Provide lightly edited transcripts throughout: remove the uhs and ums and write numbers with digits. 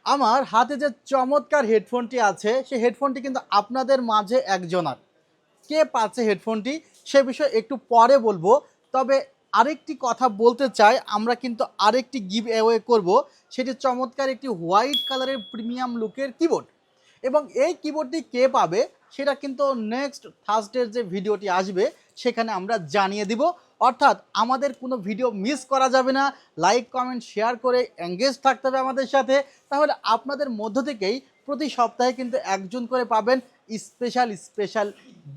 আমার হাতে যে চমৎকার হেডফোনটি আছে সেই হেডফোনটি কিন্তু আপনাদের মাঝে একজনার। কে পাচ্ছে হেডফোনটি সে বিষয়ে একটু পরে বলবো। তবে আরেকটি কথা বলতে চাই, আমরা কিন্তু আরেকটি গিভ অ্যাওয়ে করব। সেটি চমৎকার একটি হোয়াইট কালারের প্রিমিয়াম লুকের কিবোর্ড, এবং এই কিবোর্ডটি কে পাবে সেটা কিন্তু নেক্সট থার্সডের যে ভিডিওটি আসবে সেখানে আমরা জানিয়ে দিব। অর্থাৎ আমাদের কোনো ভিডিও মিস করা যাবে না, লাইক কমেন্ট শেয়ার করে এঙ্গেজ থাকতে হবে আমাদের সাথে। তাহলে আপনাদের মধ্য থেকেই প্রতি সপ্তাহে কিন্তু একজন করে পাবেন স্পেশাল স্পেশাল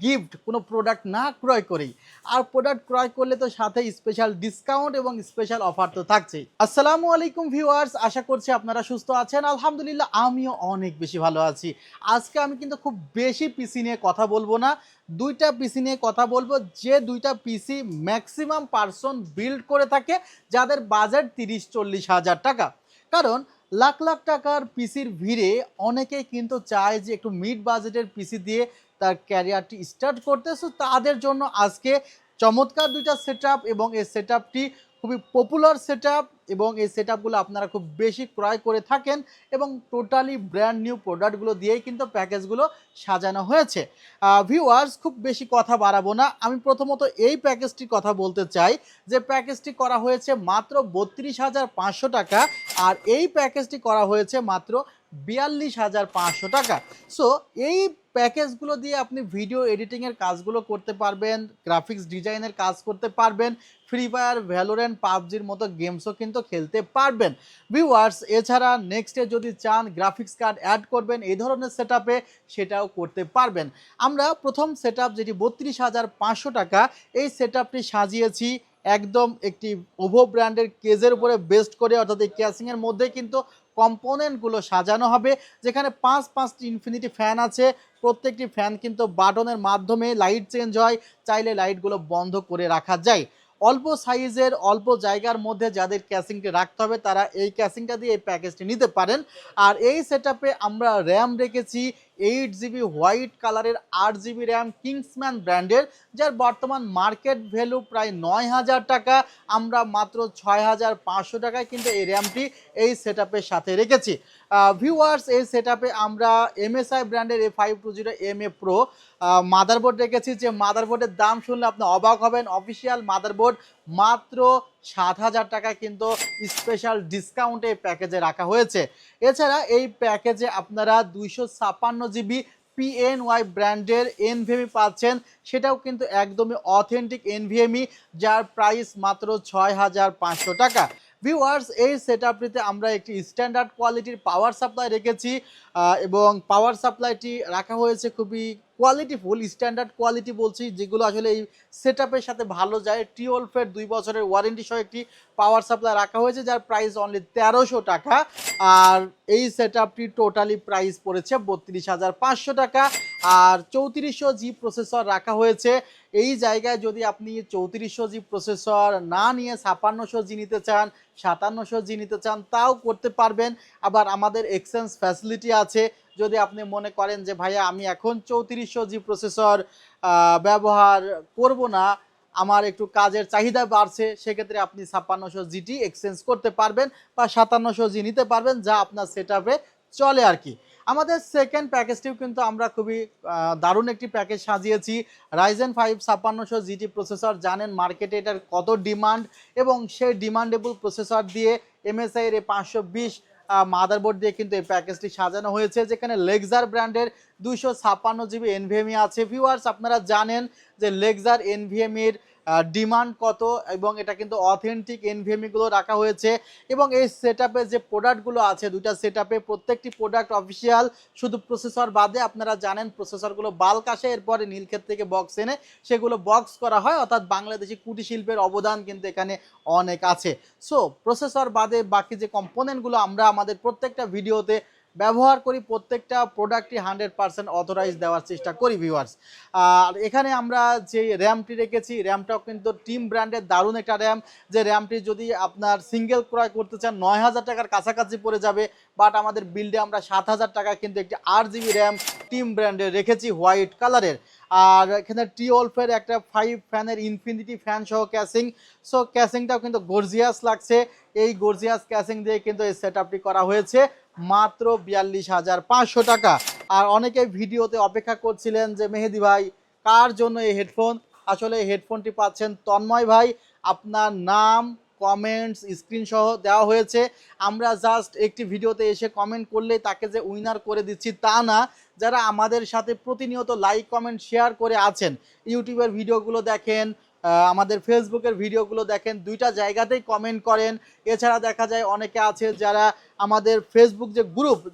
গিফট, কোনো প্রোডাক্ট না ক্রয় করেই। আর প্রোডাক্ট ক্রয় করলে তো সাথে স্পেশাল ডিসকাউন্ট এবং স্পেশাল অফার তো থাকছেই। আসসালামু আলাইকুম ভিউয়ার্স, আশা করছি আপনারা সুস্থ আছেন। আলহামদুলিল্লাহ আমিও অনেক বেশি ভালো আছি। আজকে আমি কিন্তু খুব বেশি পিসি নিয়ে কথা বলবো না, দুইটা পিসি নিয়ে কথা বলবো, যে দুইটা পিসি ম্যাক্সিমাম পার্সন বিল্ড করে থাকে যাদের বাজেট 30-40 হাজার টাকা। কারণ লাখ লাখ টাকার পিসির ভিড়ে অনেকেই কিন্তু চায় যে একটু মিড বাজেটের পিসি দিয়ে তার ক্যারিয়ারটি স্টার্ট করতে। সো তাদের জন্য আজকে চমৎকার দুইটা সেটআপ, এবং এই সেটআপটি খুবই পপুলার সেটআপ, এবং এই সেটআপগুলো আপনারা খুব বেশি ক্রয় করে থাকেন, এবং টোটালি ব্র্যান্ড নিউ প্রোডাক্টগুলো দিয়েই কিন্তু প্যাকেজগুলো সাজানো হয়েছে। ভিউয়ার্স, খুব বেশি কথা বাড়াবো না, আমি প্রথমত এই প্যাকেজটির কথা বলতে চাই যে প্যাকেজটি করা হয়েছে মাত্র 32,500 টাকা, আর এই প্যাকেজটি করা হয়েছে মাত্র 42,500 টাকা। সো এই প্যাকেজগুলো দিয়ে আপনি ভিডিও এডিটিংয়ের কাজগুলো করতে পারবেন, গ্রাফিক্স ডিজাইনের কাজ করতে পারবেন, ফ্রি ফায়ার, ভ্যালোরেন্ট, পাবজির মতো গেমসও কিন্তু খেলতে পারবেন ভিউয়ার্স। এছাড়া নেক্সটে যদি চান গ্রাফিক্স কার্ড অ্যাড করবেন এই ধরনের সেটআপে, সেটাও করতে পারবেন। আমরা প্রথম সেটআপ যেটি 32,500 টাকা, এই সেটআপটি সাজিয়েছি একদম একটি ওভো ব্র্যান্ডের কেজের উপরে বেস্ট করে, অর্থাৎ এই ক্যাসিংয়ের মধ্যে কিন্তু কম্পোনেন্টগুলো সাজানো হবে, যেখানে 5টি ইনফিনিটি ফ্যান আছে। প্রত্যেকটি ফ্যান কিন্তু বাটনের মাধ্যমে লাইট চেঞ্জ হয়, চাইলে লাইটগুলো বন্ধ করে রাখা যায়। অল্প সাইজের অল্প জায়গার মধ্যে যাদের ক্যাসিংটি রাখতে হবে তারা এই ক্যাসিংটা দিয়ে এই প্যাকেজটি নিতে পারেন। আর এই সেটআপে আমরা র্যাম রেখেছি 8GB হোয়াইট কালারের 8GB র্যাম কিংসম্যান ব্র্যান্ডের, যার বর্তমান মার্কেট ভ্যালু প্রায় 9,000 টাকা। আমরা মাত্র 6,500 টাকায় কিন্তু এই র্যামটি এই সেটআপের সাথে রেখেছি। ভিউয়ার্স, এই সেটআপে আমরা MSI ব্র্যান্ডের A520MA Pro মাদারবোর্ড রেখেছি, যে মাদারবোর্ডের দাম শুনলে আপনি অবাক হবেন। অফিসিয়াল মাদারবোর্ড মাত্র 7,000 টাকায় কিন্তু স্পেশাল ডিসকাউন্টে প্যাকেজে রাখা হয়েছে। এছাড়া এই প্যাকেজে আপনারা 256GB PNY ব্র্যান্ডের NVMe পাচ্ছেন, সেটাও কিন্তু একদমই অথেন্টিক NVMe, যার প্রাইস মাত্র 6,500 টাকা। ভিউয়ার্স, এই সেটআপটিতে আমরা একটি স্ট্যান্ডার্ড কোয়ালিটির পাওয়ার সাপ্লাই রেখেছি, এবং পাওয়ার সাপ্লাইটি রাখা হয়েছে খুবই কোয়ালিটিফুল। স্ট্যান্ডার্ড কোয়ালিটি বলছি, যেগুলো আসলে এই সেটআপের সাথে ভালো যায়। টিওলফের 2 বছরের ওয়ারেন্টি সহ একটি পাওয়ার সাপ্লাই রাখা হয়েছে, যার প্রাইস অনলি 1300 টাকা। আর এই সেটআপটি টোটালি প্রাইস পড়েছে 32,500 টাকা। আর 3400G প্রসেসর রাখা হয়েছে। এই জায়গায় যদি আপনি 3400G প্রসেসর না নিয়ে 5600G নিতে চান, 5700G নিতে চান, তাও করতে পারবেন। আবার আমাদের এক্সচেঞ্জ ফ্যাসিলিটি আছে। যদি আপনি মনে করেন যে ভাইয়া আমি এখন 3400G প্রসেসর ব্যবহার করব না, আমার একটু কাজের চাহিদা বাড়ছে, সেক্ষেত্রে আপনি 5600GT এক্সচেঞ্জ করতে পারবেন বা 5700G নিতে পারবেন, যা আপনার সেটআপে চলে আর কি। আমাদের সেকেন্ড প্যাকেজটিও কিন্তু আমরা খুবই দারুণ একটি প্যাকেজ সাজিয়েছি। Ryzen 5 5600GT প্রসেসর, জানেন মার্কেটে এটার কত ডিমান্ড, এবং সেই ডিমান্ডেবল প্রসেসর দিয়ে MSI এর 520 মাদারবোর্ড দিয়ে কিন্তু এই প্যাকেজটি সাজানো হয়েছে, যেখানে লেক্সার ব্র্যান্ডের 256GB NVMe আছে। ভিউয়ার্স, আপনারা জানেন যে লেক্সার NVMe এর ডিমান্ড কত, এবং এটা কিন্তু অথেন্টিক NVMe গুলো রাখা হয়েছে। এবং এই সেটআপে যে প্রোডাক্টগুলো আছে, দুইটা সেটআপে প্রত্যেকটি প্রোডাক্ট অফিসিয়াল, শুধু প্রসেসর বাদে। আপনারা জানেন প্রসেসরগুলো বাল্ক আসে, এরপরে নীলক্ষেত থেকে বক্স এনে সেগুলো বক্স করা হয়, অর্থাৎ বাংলাদেশি কুটির শিল্পের অবদান কিন্তু এখানে অনেক আছে। সো প্রসেসর বাদে বাকি যে কম্পোনেন্টগুলো আমরা আমাদের প্রত্যেকটা ভিডিওতে ব্যবহার করি, প্রত্যেকটা প্রোডাক্টই 100% অথরাইজ দেওয়ার চেষ্টা করি ভিউয়ার্স। আর এখানে আমরা যে র্যামটি রেখেছি, র্যামটাও কিন্তু টিম ব্র্যান্ডের দারুণ একটা র্যাম, যে র্যামটি যদি আপনার সিঙ্গেল ক্রয় করতে চান 9,000 টাকার কাছাকাছি পড়ে যাবে, বাট আমাদের বিল্ডে আমরা 7,000 টাকায় কিন্তু একটি 8GB র্যাম টিম ব্র্যান্ডের রেখেছি হোয়াইট কালারের। আর এখানে টিওলফের একটা 5 ফ্যানের ইনফিনিটি ফ্যান সহ ক্যাসিং। সো ক্যাসিংটাও কিন্তু গর্জিয়াস লাগছে। এই গর্জিয়াস ক্যাসিং দিয়ে কিন্তু এই সেটআপটি করা হয়েছে মাত্র 42,500 টাকা। আর অনেকে ভিডিওতে অপেক্ষা করছিলেন যে মেহেদি ভাই কার জন্য এই হেডফোন, আসলে এই হেডফোনটি পাচ্ছেন তন্ময় ভাই। আপনার নাম, কমেন্টস, স্ক্রিন সহ দেওয়া হয়েছে। আমরা জাস্ট একটি ভিডিওতে এসে কমেন্ট করলেই তাকে যে উইনার করে দিচ্ছি তা না, যারা আমাদের সাথে প্রতিনিয়ত লাইক কমেন্ট শেয়ার করে আছেন, ইউটিউবের ভিডিওগুলো দেখেন, আমাদের ফেসবুকের ভিডিওগুলো দেখেন, দুইটা জায়গাতেই কমেন্ট করেন। এছাড়া দেখা যায় অনেকে আছে যারা আমাদের ফেসবুক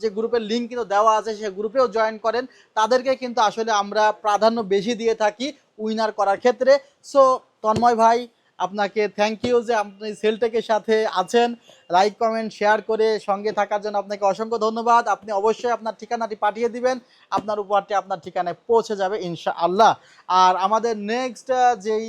যে গ্রুপের লিঙ্ক কিন্তু দেওয়া আছে সে গ্রুপেও জয়েন করেন, তাদেরকে কিন্তু আসলে আমরা প্রাধান্য বেশি দিয়ে থাকি উইনার করার ক্ষেত্রে। সো তন্ময় ভাই, আপনাকে থ্যাংক ইউ যে আপনি সেলটেকের সাথে আছেন, লাইক কমেন্ট শেয়ার করে সঙ্গে থাকার জন্য আপনাকে অসংখ্য ধন্যবাদ। আপনি অবশ্যই আপনার ঠিকানাটি পাঠিয়ে দিবেন, আপনার উপহারটি আপনার ঠিকানায় পৌঁছে যাবে ইনশাআল্লাহ। আর আমাদের নেক্সট যেই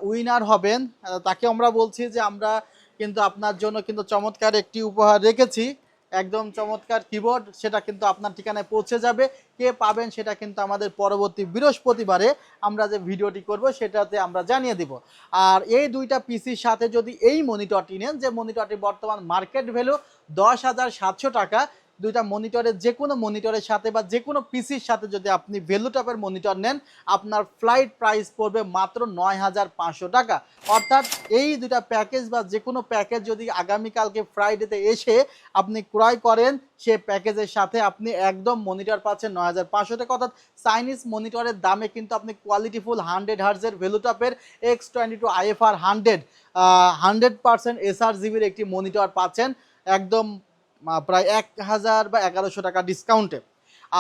উইনার হবেন তাকে আমরা বলছি যে আমরা কিন্তু আপনার জন্য কিন্তু চমৎকার একটি উপহার রেখেছি, একদম চমৎকার কিবোর্ড, সেটা কিন্তু আপনার ঠিকানায় পৌঁছে যাবে। কে পাবেন সেটা কিন্তু আমাদের পরবর্তী বৃহস্পতিবারে আমরা যে ভিডিওটি করব সেটাতে আমরা জানিয়ে দিব। আর এই দুইটা পিসির সাথে যদি এই মনিটরটি নেন, যে মনিটরটি বর্তমান মার্কেট ভ্যালু 10,700 টাকা, দুইটা মনিটরের যে কোনো মনিটরের সাথে বা যে কোনো পিসির সাথে যদি আপনি ভ্যালুটপের মনিটর নেন, আপনার ফ্লাইট প্রাইস পড়বে মাত্র 9,500 টাকা। অর্থাৎ এই দুটা প্যাকেজ বা যে কোনো প্যাকেজ যদি আগামীকালকে ফ্রাইডেতে এসে আপনি ক্রয় করেন, সে প্যাকেজের সাথে আপনি একদম মনিটর পাচ্ছেন 9,500 টাকা। অর্থাৎ চাইনিজ মনিটরের দামে কিন্তু আপনি কোয়ালিটিফুল 100 হার্জের ভ্যালুটপের X22 IFR 100% SRGB'র একটি মনিটর পাচ্ছেন একদম প্রায় 1,000 বা 1,100 টাকা ডিসকাউন্টে।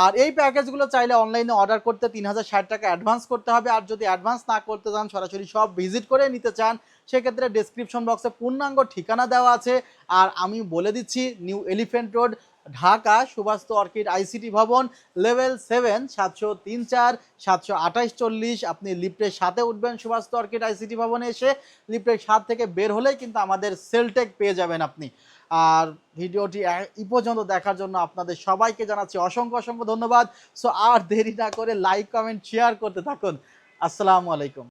আর এই প্যাকেজগুলো চাইলে অনলাইনে অর্ডার করতে 3,060 টাকা অ্যাডভান্স করতে হবে। আর যদি অ্যাডভান্স না করতে চান, সরাসরি সব ভিজিট করে নিতে চান, সেক্ষেত্রে ডেসক্রিপশন বক্সে পূর্ণাঙ্গ ঠিকানা দেওয়া আছে। আর আমি বলে দিচ্ছি, new elephant road, Dhaka, Subhash orchid ICT Bhaban, level 7, 703-4, 728-40। আপনি লিফটের সাথে উঠবেন সুভাষ অর্কিড ICT ভবনে, এসে লিফটের 7 থেকে বের হলেই কিন্তু আমাদের সেলটেক পেয়ে যাবেন আপনি। আর ভিডিওটি এই পর্যন্ত দেখার জন্য আপনাদের সবাইকে জানাচ্ছি অসংখ্য অসংখ্য ধন্যবাদ। সো আর দেরি না করে লাইক কমেন্ট শেয়ার করতে থাকুন। আসসালামু আলাইকুম।